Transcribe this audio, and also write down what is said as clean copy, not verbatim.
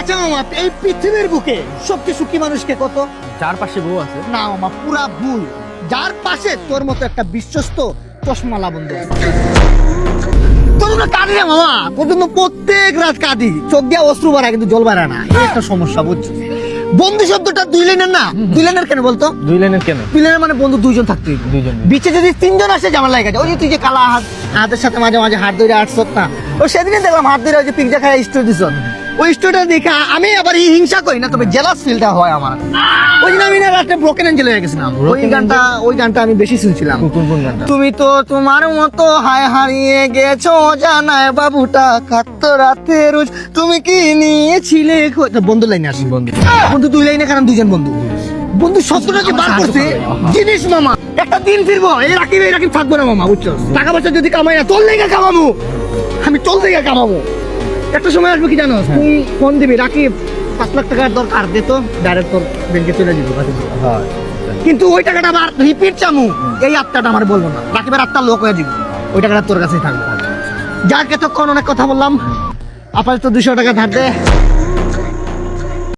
আচ্ছা মামা, এই পৃথিবীর বুকে সবচেয়ে সুখী মানুষকে কত? যার পাশে বউ আছে। না মামা, পুরা ভুল। যার পাশে তোর মতো একটা বিশ্বস্ত চশমালা বন্ধু আছে। তোর না কাঁদি রে মামা, প্রথম প্রত্যেক রাত কাঁদি, চোখ দিয়ে অশ্রু বাড়ায় কিন্তু জল বাড়ায় না। এই একটা সমস্যা, বুঝছো? বন্ধু শব্দটা দুই লাইনের না, দুই লাইনের কেন বলতো? দুই লাইনের কেন? দুই লাইনের মানে বন্ধু দুইজন থাকতে হইবে। দুইজন। বিচে যদি তিনজন আসে জামাল লাগে যায়। ওই যে তুই যে কালা হাতের সাথে মাঝে মাঝে হাত ধরে আসছত না, ও সেদিনে দেখলাম হাত ধরে ওই যে পিজ্জা খায় স্টোরি দিছ, ওই স্টোরিটা দেখে আমি আবার হিংসা করি না, তবে জেলাস ফিলটা হয় আমার। ওই দিন আমি না রাতে ব্রোকেন এঞ্জেল হয়ে গেছিলাম। ওই গানটা আমি বেশি শুনছিলাম। কোন গানটা? তুমি তো তোমার মতো হায় হারিয়ে গেছো জানায় বাবুটা কাঁদতো রাতে রোজ, তুমি কি নিয়েছিলে বন্ধু লাইনে আসি। বন্ধু দুই লাইনে, কারণ দুইজন বন্ধু। বন্ধু শব্দটাকে বার করছে জিনিস মামা। একটা দিন ফিরবো, এই রাকিব থাকবো না মামা, বুঝছো? টাকা পয়সা যদি কামাই না, তোর লেগে কামাবো আমি, তোর লেগে কামাবো। একটা সময় আসবে কি জানো, তুই ফোন দিবি, রাকিব 5 লাখ টাকার দরকার, দে তো, ডাইরেক্ট তোর ব্যাংকে চলে দিব। কিন্তু ওই টাকাটা আবার রিপিট চামু, এই আত্মাটা আমার বলবো না, রাকিবের আত্মা লোক হয়ে যাবে, ওই টাকাটা তোর কাছেই থাকবে। যাক, এতক্ষণ অনেক কথা বললাম, আপাতত 200 টাকা ধার দে।